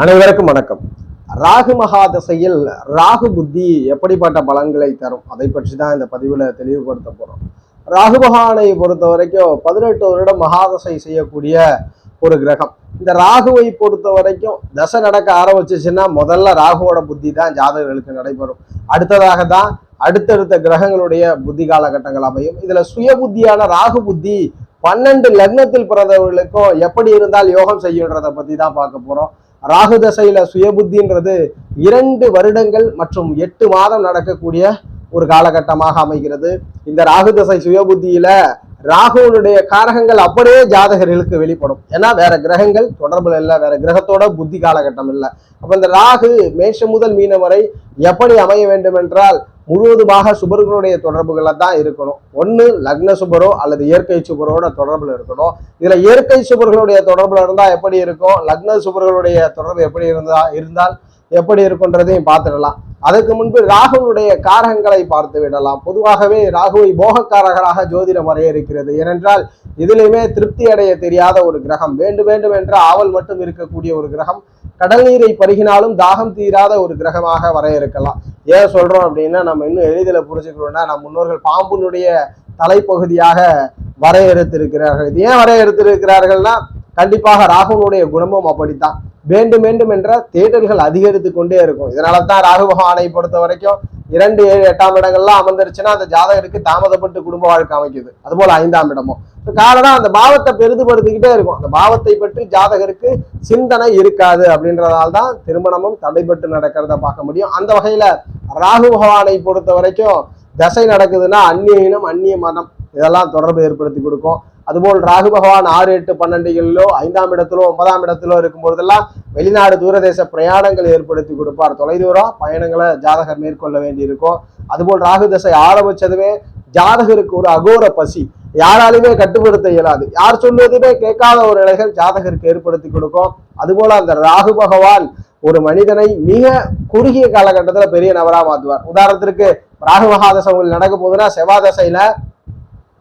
அனைவருக்கும் வணக்கம். ராகு மகாதசையில் ராகு புத்தி எப்படிப்பட்ட பலன்களை தரும், அதை பற்றி தான் இந்த பதிவுல தெளிவுபடுத்த போறோம். ராகு பகவானை பொறுத்த வரைக்கும் 18 வருடம் மகாதசை செய்யக்கூடிய ஒரு கிரகம். இந்த ராகுவை பொறுத்த வரைக்கும் தசை நடக்க ஆரம்பிச்சிச்சுன்னா முதல்ல ராகுவோட புத்தி தான் ஜாதகர்களுக்கு நடைபெறும். அடுத்ததாக தான் அடுத்தடுத்த கிரகங்களுடைய புத்தி காலகட்டங்கள் அமையும். இதுல சுய புத்தியான ராகு புத்தி 12 லக்னத்தில் பிறந்தவர்களுக்கும் எப்படி இருந்தால் யோகம் செய்யுன்றதை பத்தி தான் பார்க்க போறோம். ராகு தசையில சுயபுத்தின்றது 2 வருடங்கள் மற்றும் 8 மாதம் நடக்கக்கூடிய ஒரு காலகட்டமாக அமைகிறது. இந்த ராகு தசை சுயபுத்தியில ராகுனுடைய காரகங்கள் அப்படியே ஜாதகர்களுக்கு வெளிப்படும். ஏன்னா வேற கிரகங்கள் தொடர்புல இல்லை, வேற கிரகத்தோட புத்தி காலகட்டம் இல்லை. அப்ப இந்த ராகு மேஷம் முதல் மீனம் வரை எப்படி அமைய வேண்டும் என்றால் முழுவதுமாக சுபர்களுடைய தொடர்புகளை தான் இருக்கணும். ஒன்று லக்ன சுபரோ அல்லது இயற்கை சுபரோட தொடர்புல இருக்கணும். இதுல இயற்கை சுபர்களுடைய தொடர்புல இருந்தா எப்படி இருக்கும், லக்ன சுபர்களுடைய தொடர்பு எப்படி இருந்தால் எப்படி இருக்குன்றதையும் பார்த்துடலாம். அதற்கு முன்பு ராகுனுடைய காரகங்களை பார்த்து விடலாம். பொதுவாகவே ராகுவை போகக்காரகராக ஜோதிடம் வரையறுக்கிறது. ஏனென்றால் இதிலுமே திருப்தி அடைய தெரியாத ஒரு கிரகம், வேண்டும் வேண்டும் என்ற ஆவல் மட்டும் இருக்கக்கூடிய ஒரு கிரகம், கடல் நீரை பருகினாலும் தாகம் தீராத ஒரு கிரகமாக வரையறுக்கலாம். ஏன் சொல்றோம் அப்படின்னா, நம்ம இன்னும் எளிதில் புரிஞ்சுக்கணும்னா, நம் முன்னோர்கள் பாம்புனுடைய தலைப்பகுதியாக வரையறுத்திருக்கிறார்கள். இது ஏன் வரையறுத்திருக்கிறார்கள்னா, கண்டிப்பாக ராகுனுடைய குணமும் அப்படித்தான். வேண்டும் வேண்டும் என்ற தேடல்கள் அதிகரித்து கொண்டே இருக்கும். இதனால தான் ராகு பகவானை பொறுத்த வரைக்கும் 2, 7, 8ஆம் இடங்கள்லாம் அமர்ந்துருச்சுன்னா அந்த ஜாதகருக்கு தாமதப்பட்டு குடும்ப வாழ்க்கை அமைக்குது. அதுபோல 5ஆம் இடமும். காரணம் அந்த பாவத்தை பெரிதுபடுத்திக்கிட்டே இருக்கும். அந்த பாவத்தை பற்றி ஜாதகருக்கு சிந்தனை இருக்காது. அப்படின்றதால தான் திருமணமும் தடைபட்டு நடக்கிறத பார்க்க முடியும். அந்த வகையில ராகு பகவானை பொறுத்த வரைக்கும் தசை நடக்குதுன்னா அந்நிய இனம், அந்நிய மதம் இதெல்லாம் தொடர்பு ஏற்படுத்தி கொடுக்கும். அதுபோல் ராகு பகவான் 6, 8, 12 5ஆம் இடத்திலோ 9ஆம் இடத்திலோ இருக்கும் பொழுதெல்லாம் வெளிநாடு தூரதேச பிரயாணங்கள் ஏற்படுத்தி கொடுப்பார். தொலைதூரம் பயணங்களை ஜாதகர் மேற்கொள்ள வேண்டி இருக்கும். அதுபோல் ராகு தசை ஆரம்பிச்சதுமே ஜாதகருக்கு ஒரு அகோர பசி, யாராலுமே கட்டுப்படுத்த இயலாது, யார் சொல்வதுமே கேட்காத ஒரு நிலைகள் ஜாதகருக்கு ஏற்படுத்தி கொடுக்கும். அதுபோல அந்த ராகு பகவான் ஒரு மனிதனை மிக குறுகிய காலகட்டத்துல பெரிய நபரா மாற்றுவார். உதாரணத்திற்கு ராகு மகாதசை உங்களுக்கு நடக்க போகுதுன்னா செவ்வாய் தசையில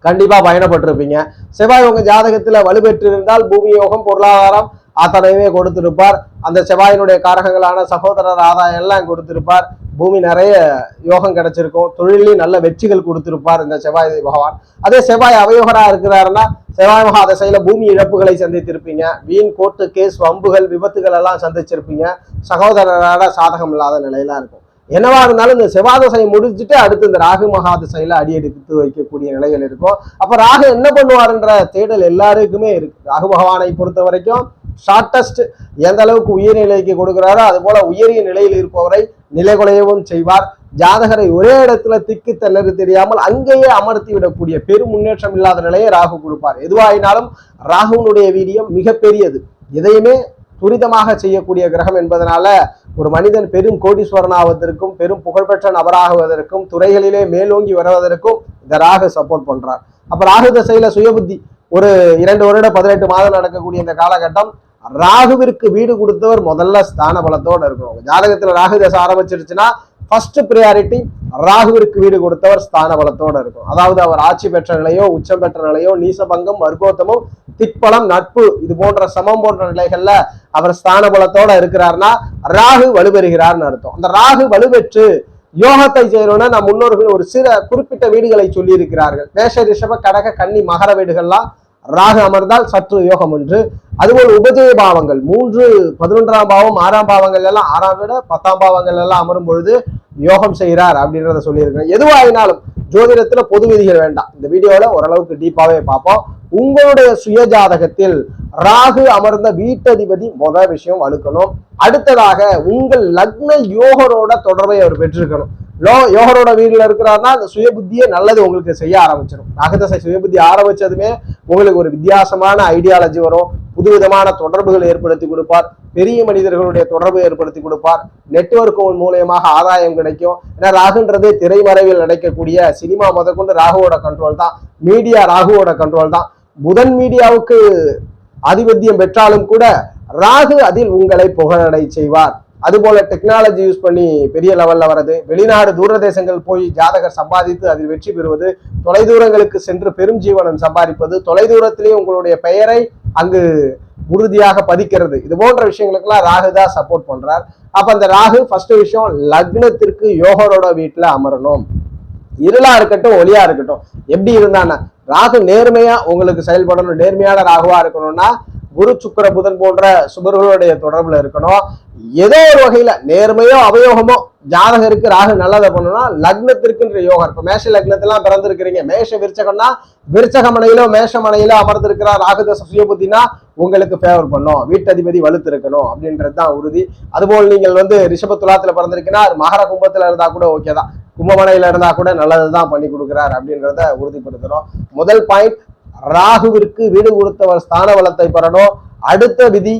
கண்டிப்பா பயணப்பட்டிருப்பீங்க. செவ்வாய் உங்க ஜாதகத்துல வலுப்பெற்று இருந்தால் பூமி யோகம், பொருளாதாரம் அத்தனையுமே கொடுத்திருப்பார். அந்த செவ்வாயினுடைய காரகங்களான சகோதரர் ஆதாயம் எல்லாம் கொடுத்திருப்பார். பூமி நிறைய யோகம் கிடைச்சிருக்கும். தொழிலையும் நல்ல வெற்றிகள் கொடுத்திருப்பார் இந்த செவ்வாய் பகவான். அதே செவ்வாய் அவயோகரா இருக்கிறாருன்னா செவ்வாய் மகாதசையில பூமி இழப்புகளை சந்தித்திருப்பீங்க. வீண் கோர்ட்டு கேஸ், வம்புகள், விபத்துகள் எல்லாம் சந்திச்சிருப்பீங்க. சகோதரரான சாதகம் இல்லாத நிலையெல்லாம் இருக்கும். என்னவா இருந்தாலும் இந்த செவ்வாதசை முடிச்சுட்டு அடுத்து இந்த ராகு மகாதசையில அடியெடுத்து வைக்கக்கூடிய நிலைகள் இருக்கும். அப்ப ராகு என்ன பண்ணுவாருன்ற தேடல் எல்லாருக்குமே இருக்கு. ராகு பகவானை பொறுத்த வரைக்கும் ஷார்டஸ்ட் எந்த அளவுக்கு உயர்நிலைக்கு கொடுக்கிறாரோ அது போல உயரிய நிலையில் இருப்பவரை நிலைகுலையவும் செய்வார். ஜாதகரை ஒரே இடத்துல திக்கு திணறு தெரியாமல் அங்கேயே அமர்த்தி விடக்கூடிய பெரும் முன்னேற்றம் இல்லாத நிலையை ராகு கொடுப்பார். எதுவாயினாலும் ராகுனுடைய வீரியம் மிகப்பெரியது. எதையுமே துரிதமாக செய்யக்கூடிய கிரகம் என்பதனால ஒரு மனிதன் பெரும் கோடீஸ்வரன் ஆவதற்கும் பெரும் புகழ்பெற்ற நபராகுவதற்கும் துறைகளிலே மேலோங்கி வருவதற்கும் இந்த ராகு சப்போர்ட் பண்றார். அப்ப ராகு தசையில சுயபுத்தி ஒரு 2 வருடம் 18 மாதம் நடக்கக்கூடிய இந்த காலகட்டம் ராகுவிற்கு வீடு கொடுத்தவர் முதல்ல ஸ்தான பலத்தோடு இருக்கணும். ஜாதகத்துல ராகு தசை ஆரம்பிச்சிருச்சுன்னா ஃபர்ஸ்ட் ப்ரியாரிட்டி ராகுவிற்கு வீடு கொடுத்தவர் ஸ்தான பலத்தோடு இருக்கும். அதாவது அவர் ஆட்சி பெற்ற நிலையோ, உச்சம் பெற்ற நிலையோ, நீசபங்கம், வர்க்கோத்தமும், திக்பலம், நட்பு இது போன்ற சமம் போன்ற நிலைகள்ல அவர் ஸ்தான பலத்தோட இருக்கிறார்னா ராகு வலுப்பெறுகிறார்னு அர்த்தம். அந்த ராகு வலுப்பெற்று யோகத்தை செய்யணும்னா நம் முன்னோர்கள் ஒரு சில குறிப்பிட்ட வீடுகளை சொல்லி இருக்கிறார்கள். மேஷ, ரிஷப, கடக, கன்னி, மகர வீடுகள்லாம் ராகு அமர்ந்தால் சற்று யோகம் ஒன்று. அதுபோல் உபஜய பாவங்கள் 3, 11ஆம் பாவம், 6ஆம் பாவங்கள் எல்லாம் 6ஆம் விட 10ஆம் பாவங்கள் எல்லாம் அமரும் பொழுது யோகம் செய்கிறார் அப்படின்றத சொல்லியிருக்கிறேன். எதுவாயினாலும் ஜோதிடத்துல பொது விதிகள் வேண்டாம். இந்த வீடியோல ஓரளவுக்கு டீப்பாவே பார்ப்போம். உங்களுடைய சுய ஜாதகத்தில் ராகு அமர்ந்த வீட்டதிபதி முதல் விஷயம் அழுக்கணும். அடுத்ததாக உங்கள் லக்ன யோகரோட தொடர்பை அவர் பெற்றிருக்கணும். யோகரோட வீடுல இருக்கிறாருன்னா அந்த சுய புத்தியே நல்லது உங்களுக்கு செய்ய ஆரம்பிச்சிடும். ராகுதசை சுயபுத்தி ஆரம்பிச்சதுமே உங்களுக்கு ஒரு வித்தியாசமான ஐடியாலஜி வரும். புதுவிதமான தொடர்புகள் ஏற்படுத்தி கொடுப்பார். பெரிய மனிதர்களுடைய தொடர்பு ஏற்படுத்தி கொடுப்பார். நெட்வொர்க் மூலியமாக ஆதாயம் கிடைக்கும். ஏன்னா ராகுன்றதே திரைமறைவில் நடக்கக்கூடிய சினிமா முதற்கொண்டு ராகுவோட கண்ட்ரோல் தான். மீடியா ராகுவோட கண்ட்ரோல் தான். புதன் மீடியாவுக்கு ஆதிபத்தியம் பெற்றாலும் கூட ராகு அதில் உங்களை புகழடை செய்வார். அதுபோல டெக்னாலஜி யூஸ் பண்ணி பெரிய லெவல்ல வர்றது, வெளிநாடு தூரதேசங்கள் போய் ஜாதகர் சம்பாதித்து அதில் வெற்றி பெறுவது, தொலைதூரங்களுக்கு சென்று பெரும் ஜீவனம் சம்பாதிப்பது, தொலைதூரத்திலேயே உங்களுடைய பெயரை அங்கு உறுதியாக பதிக்கிறது, இது போன்ற விஷயங்களுக்கெல்லாம் ராகு தான் சப்போர்ட் பண்றார். அப்ப அந்த ராகு ஃபர்ஸ்ட் விஷயம் லக்னத்திற்கு யோகரோட வீட்டுல அமரணும். இருளா இருக்கட்டும் ஒளியா இருக்கட்டும், எப்படி இருந்தான்னா ராகு நேர்மையா உங்களுக்கு செயல்படணும். நேர்மையான ராகுவா இருக்கணும்னா குரு சுக்கிர புதன் போன்ற சுபர்களுடைய தொடர்புல இருக்கணும். ஏதோ ஒரு வகையில நேர்மையோ அவயோகமோ ஜாதகருக்கு ராகு நல்லதை பண்ணணும்னா லக்னத்திற்குன்ற யோகம். இப்ப மேஷ லக்னத்தெல்லாம் பிறந்திருக்கிறீங்க, மேஷ விருச்சகம்னா விருச்சக மனையிலோ மேஷ மனையிலோ அமர்ந்திருக்கிறார் ராகு தசை சுயபுத்தினா உங்களுக்கு ஃபேவர் பண்ணும். வீட்டதிபதி வலுத்து இருக்கணும் அப்படின்றதுதான் உறுதி. அதுபோல் நீங்கள் ரிஷப துலாத்துல பிறந்திருக்கீங்கன்னா மகர கும்பத்துல இருந்தா கூட ஓகே தான், கும்பமனையில இருந்தா கூட நல்லதுதான் பண்ணி கொடுக்குறார் அப்படின்றத உறுதிப்படுத்தணும். முதல் பாயிண்ட், ராகுவிற்கு வீடு கொடுத்தவர் ஸ்தான பலத்தை பெறணும். அடுத்த விதி,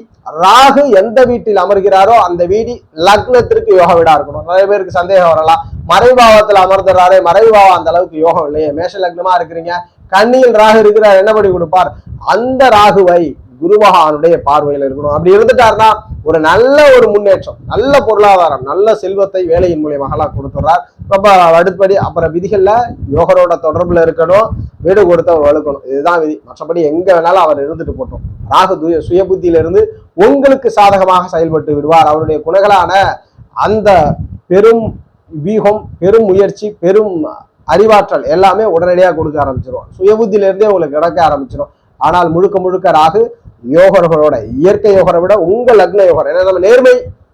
ராகு எந்த வீட்டில் அமர்கிறாரோ அந்த வீடு லக்னத்திற்கு யோக வீடா இருக்கணும். நிறைய பேருக்கு சந்தேகம் வரலாம், மறைபாவத்துல அமர்ந்துறாரு, மறைபாவம் அந்த அளவுக்கு யோகம் இல்லையே, மேஷ லக்னமா இருக்கிறீங்க, கண்ணியில் ராகு இருக்கிறார், என்ன பண்ணி கொடுப்பார்? அந்த ராகுவை குரு பகவானுடைய பார்வையில் இருக்கணும். அப்படி இருந்துட்டாருன்னா ஒரு நல்ல ஒரு முன்னேற்றம், நல்ல பொருளாதாரம், நல்ல செல்வத்தை வேலையின் மூலியமாக கொடுத்துறார். ரொம்ப அடுத்தபடி அப்புறம் விதிகள்ல யோகரோட தொடர்புல இருக்கணும், வீடு கொடுத்தவர் வலுக்கணும், இதுதான் விதி. மற்றபடி எங்க வேணாலும் அவர் இருந்துட்டு போட்டோம். ராகு சுய புத்தியிலிருந்து உங்களுக்கு சாதகமாக செயல்பட்டு விடுவார். அவருடைய குணங்களான அந்த பெரும் வீகம், பெரும் முயற்சி, பெரும் அறிவாற்றல் எல்லாமே உடனடியாக கொடுக்க ஆரம்பிச்சிடும். சுய புத்தியிலிருந்தே உங்களுக்கு கிடைக்க ஆரம்பிச்சிடும். ஆனால் முழுக்க முழுக்க ராகு யோகர்களோட இயற்கை யோகரை விட உங்க லக்ன யோகம், ஏன்னா நம்ம நேர்மை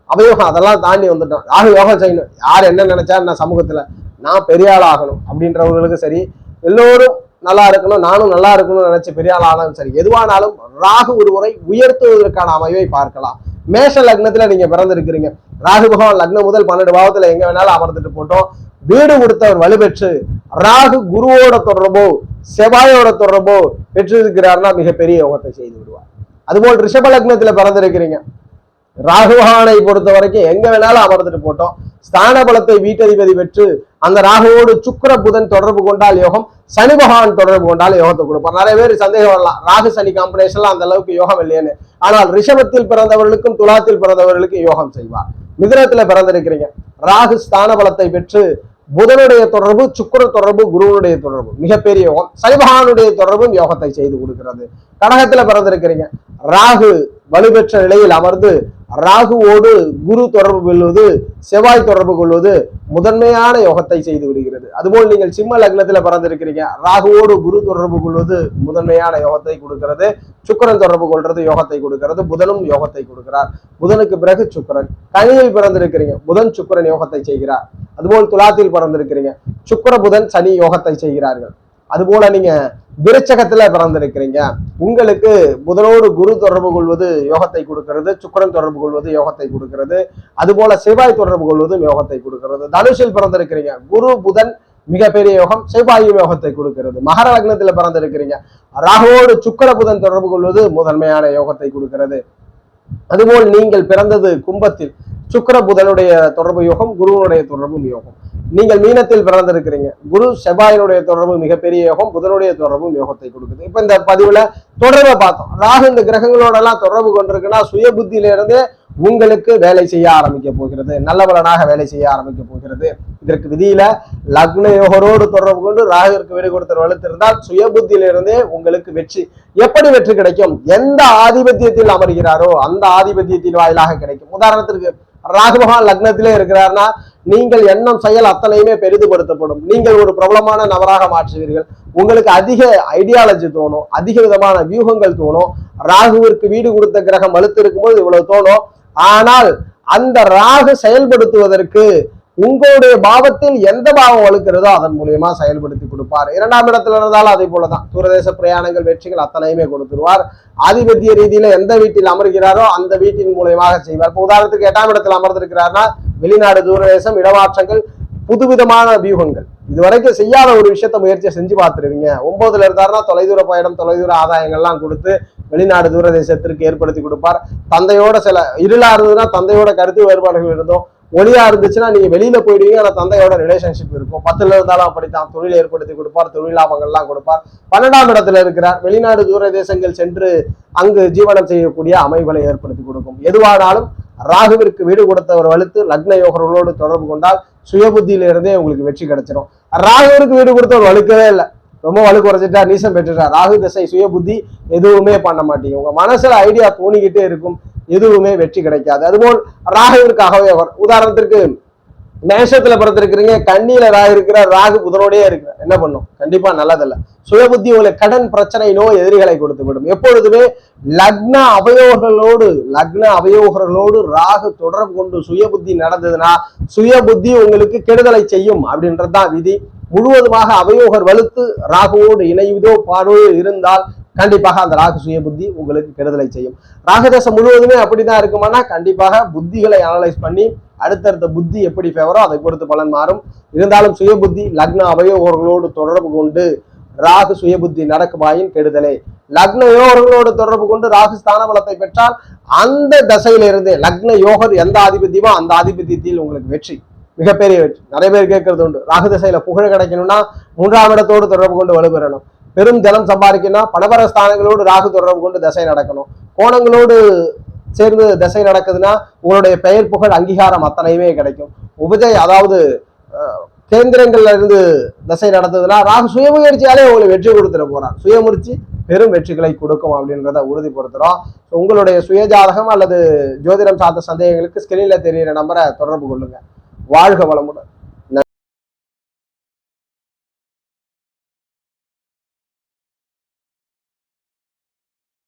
அவயோகம் அதெல்லாம் தாண்டி வந்துட்டோம். ராகு யோகம் செய்யணும், யார் என்ன நினைச்சா நான் சமூகத்துல நான் பெரிய ஆள் ஆகணும் அப்படின்றவங்களுக்கு சரி, எல்லோரும் நல்லா இருக்கணும், நானும் நல்லா இருக்கணும்னு நினைச்சு பெரிய ஆள் ஆனாலும் சரி, எதுவானாலும் ராகு ஒருவரை உயர்த்துவதற்கான அமைவை பார்க்கலாம். மேஷ லக்னத்துல நீங்க பிறந்திருக்கிறீங்க, ராகு பகவான் லக்னம் முதல் 12 பாவத்துல எங்க வேணாலும் அமர்ந்துட்டு போட்டோம். வீடு கொடுத்தவர் வலுப்பெற்று ராகு குருவோட தொடர்போ செவ்வாயோட தொடர்போ பெற்றிருக்கிறார்னா மிகப்பெரிய யோகத்தை செய்து விடுவார். அதுபோல் ரிஷப லக்னத்துல பிறந்திருக்கிறீங்க, ராகு பகவானை பொறுத்த வரைக்கும் எங்க வேணாலும் அமர்ந்துட்டு போட்டோம். ஸ்தான பலத்தை வீட்டதிபதி பெற்று அந்த ராகுவோடு சுக்கிர புதன் தொடர்பு கொண்டால் யோகம், சனி பகவான் தொடர்பு கொண்டால் யோகத்தை கொடுப்பார். நிறைய பேர் சந்தேகம் வரலாம், ராகு சனி காம்பினேஷன்லாம் அந்த அளவுக்கு யோகம் இல்லையேன்னு. ஆனால் ரிஷபத்தில் பிறந்தவர்களுக்கும் துலாத்தில் பிறந்தவர்களுக்கும் யோகம் செய்வார். மிதுனத்துல பிறந்திருக்கிறீங்க, ராகு ஸ்தான பலத்தை பெற்று புதனுடைய தொடர்பு, சுக்கிர தொடர்பு, குருவனுடைய தொடர்பு மிகப்பெரிய யோகம், சனி பகவானுடைய தொடர்பும் யோகத்தை செய்து கொடுக்கிறது. கடகத்துல பிறந்திருக்கிறீங்க, ராகு வலுப்பெற்ற நிலையில் அமர்ந்து ராகுவோடு குரு தொடர்பு கொள்வது, செவ்வாய் தொடர்பு கொள்வது முதன்மையான யோகத்தை செய்து விடுகிறது. அதுபோல் நீங்கள் சிம்ம லக்னத்துல பிறந்திருக்கிறீங்க, ராகுவோடு குரு தொடர்பு கொள்வது முதன்மையான யோகத்தை கொடுக்கிறது. சுக்கிரன் தொடர்பு கொள்றது யோகத்தை கொடுக்கிறது. புதனும் யோகத்தை கொடுக்கிறார். புதனுக்கு பிறகு சுக்கிரன். கனியில் பிறந்திருக்கிறீங்க, புதன் சுக்கிரன் யோகத்தை செய்கிறார். அதுபோல் துலாத்தில் பிறந்திருக்கிறீங்க, சுக்கிர புதன் சனி யோகத்தை செய்கிறார்கள். அதுபோல நீங்க விருச்சகத்துல பிறந்திருக்கிறீங்க, உங்களுக்கு புதனோடு குரு தொடர்பு கொள்வது யோகத்தை கொடுக்கிறது, சுக்கிரன் தொடர்பு கொள்வது யோகத்தை கொடுக்கிறது. அதுபோல செவ்வாய் தொடர்பு கொள்வதும் யோகத்தை கொடுக்கிறது. தனுஷில் பிறந்திருக்கிறீங்க, குரு புதன் மிகப்பெரிய யோகம், செவ்வாயும் யோகத்தை கொடுக்கிறது. மகர லக்னத்துல பிறந்திருக்கிறீங்க, ராகுவோடு சுக்கிர புதன் தொடர்பு கொள்வது முதன்மையான யோகத்தை கொடுக்கிறது. அதுபோல் நீங்கள் பிறந்தது கும்பத்தில், சுக்கிர புதனுடைய தொடர்பு யோகம், குருவனுடைய தொடர்பும் யோகம். நீங்கள் மீனத்தில் பிறந்திருக்கிறீங்க, குரு செவ்வாயினுடைய தொடர்பு மிகப்பெரிய யோகம், புதனுடைய தொடர்பும் யோகத்தை கொடுக்குது. இப்ப இந்த பதிவுல தொடர்பை பார்த்தோம். ராகு இந்த கிரகங்களோட எல்லாம் தொடர்பு கொண்டிருக்குன்னா சுய புத்தியில இருந்தே உங்களுக்கு வேலை செய்ய ஆரம்பிக்க போகிறது, நல்ல பலனாக வேலை செய்ய ஆரம்பிக்க போகிறது. இதற்கு விதியில லக்ன யோகரோடு தொடர்பு கொண்டு ராகுவிற்கு வீடு கொடுத்த வலுத்திருந்தால் சுய புத்தியிலிருந்தே உங்களுக்கு வெற்றி. எப்படி வெற்றி கிடைக்கும்? எந்த ஆதிபத்தியத்தில் அமர்கிறாரோ அந்த ஆதிபத்தியத்தின் வாயிலாக கிடைக்கும். உதாரணத்திற்கு ராகு பகவான் லக்னத்திலே இருக்கிறார்னா நீங்கள் எண்ணம் செயல் அத்தனையுமே பெரிதுபடுத்தப்படும். நீங்கள் ஒரு பிரபலமான நபராக மாற்றுவீர்கள். உங்களுக்கு அதிக ஐடியாலஜி தோணும், அதிக விதமான வியூகங்கள் தோணும். ராகுவிற்கு வீடு கொடுத்த கிரகம் வலுத்து இருக்கும்போது இவ்வளவு தோணும். ஆனால் அந்த ராகு செயல்படுத்துவதற்கு உங்களுடைய பாவத்தில் எந்த பாவம் வலுக்கிறதோ அதன் மூலியமா செயல்படுத்தி கொடுப்பார். 2ஆம் இடத்துல இருந்தாலும் அதே போலதான், தூரதேச பிரயாணங்கள் வெற்றிகள் அத்தனையுமே கொடுத்துருவார். ஆதிபத்திய ரீதியில எந்த வீட்டில் அமர்கிறாரோ அந்த வீட்டின் மூலியமாக செய்வார். இப்போ உதாரணத்துக்கு 8ஆம் இடத்துல அமர்ந்திருக்கிறார்னா வெளிநாடு, தூரதேசம், இடமாற்றங்கள், புதுவிதமான வியூகங்கள், இதுவரைக்கும் செய்யாத ஒரு விஷயத்த முயற்சியை செஞ்சு பார்த்துருவீங்க. 9ல இருந்தாருன்னா தொலைதூர பயணம், தொலைதூர ஆதாயங்கள்லாம் கொடுத்து வெளிநாடு தூரதேசத்திற்கு ஏற்படுத்தி கொடுப்பார். தந்தையோட சில இருளா இருந்ததுன்னா தந்தையோட கருத்து வேறுபாடுகள் இருந்தோம், ஒளியா இருந்துச்சுன்னா நீங்க வெளியில போயிடுவீங்க, ஆனா தந்தையோட ரிலேஷன்ஷிப் இருக்கும். 10ல இருந்தாலும் அப்படித்தான், தொழில் ஏற்படுத்தி கொடுப்பார், தொழில் லாபங்கள்லாம் கொடுப்பார். 12ஆம் இடத்துல இருக்கிறார், வெளிநாடு தூர தேசங்கள் சென்று அங்கு ஜீவனம் செய்யக்கூடிய அமைவுகளை ஏற்படுத்தி கொடுக்கும். எதுவானாலும் ராகுவிற்கு வீடு கொடுத்தவர் வலுத்து லக்ன யோகர்களோடு தொடர்பு கொண்டால் சுய புத்தியில இருந்தே உங்களுக்கு வெற்றி கிடைச்சிடும். ராகுவிற்கு வீடு கொடுத்தவர் வலுக்கவே இல்லை, ரொம்ப வலு குறைச்சிட்டா, நீசம் பெற்றுட்டா, ராகு திசை சுய புத்தி எதுவுமே பண்ண மாட்டீங்க. உங்க மனசுல ஐடியா தோணிக்கிட்டே இருக்கும், எதுவுமே வெற்றி கிடைக்காது. அதுபோல் ராகுவிற்காகவே உதாரணத்திற்கு மேஷத்துல பிறந்திருக்கிறீங்க, கண்ணியில ராகு இருக்கிறார், ராகு புதனோடயே இருக்கிறார், என்ன பண்ணும்? கண்டிப்பா நல்லதில்லை. சுயபுத்தி உங்களுக்கு கடன் பிரச்சனை, நோய், எதிரிகளை கொடுத்து விடும். எப்பொழுதுமே லக்ன அவயோகர்களோடு ராகு தொடர்பு கொண்டு சுயபுத்தி நடந்ததுன்னா சுயபுத்தி உங்களுக்கு கெடுதலை செய்யும் அப்படின்றதுதான் விதி. முழுவதுமாக அவயோகர் வலுத்து ராகுவோடு இணைவதோ பார்வையோ இருந்தால் கண்டிப்பாக அந்த ராகு சுய புத்தி உங்களுக்கு கெடுதலை செய்யும். ராகதசம் முழுவதுமே அப்படிதான் இருக்குமானா கண்டிப்பாக புத்திகளை அனலைஸ் பண்ணி அடுத்தடுத்த புத்தி எப்படி ஃபேவரோ அதை பொறுத்து பலன் மாறும். இருந்தாலும் சுய புத்தி லக்ன அவயோகர்களோடு தொடர்பு கொண்டு ராகு சுய புத்தி நடக்குமாயின் கெடுதலே. லக்ன யோகர்களோடு தொடர்பு கொண்டு ராகு ஸ்தான பலத்தை பெற்றால் அந்த தசையிலிருந்து லக்ன யோகர் எந்த ஆதிபத்தியமோ அந்த ஆதிபத்தியத்தில் உங்களுக்கு வெற்றி, மிகப்பெரிய வெற்றி. நிறைய பேர் கேட்கறது உண்டு, ராகு தசையில புகழ் கிடைக்கணும்னா 3ஆம் இடத்தோடு தொடர்பு கொண்டு வலுப்பெறணும், பெரும் தனம் சம்பாதிக்கணும், பணபர ஸ்தானங்களோடு ராகு தொடர்பு கொண்டு தசை நடக்கணும், கோணங்களோடு சேர்ந்து தசை நடக்குதுன்னா உங்களுடைய பெயர் புகழ் அங்கீகாரம் அத்தனையுமே கிடைக்கும். உபஜய் அதாவது கேந்திரங்கள்ல இருந்து தசை நடந்ததுன்னா ராகு சுயமுயற்சியாலே உங்களுக்கு வெற்றி கொடுத்துட போறான். சுயமுயற்சி பெரும் வெற்றிகளை கொடுக்கும் அப்படின்றத உறுதிப்படுத்துறோம். உங்களுடைய சுயஜாதகம் அல்லது ஜோதிடம் சார்ந்த சந்தேகங்களுக்கு ஸ்கிரீன்ல தெரியிற நம்பரை தொடர்பு கொள்ளுங்க. வாழ்க வளமுடன்.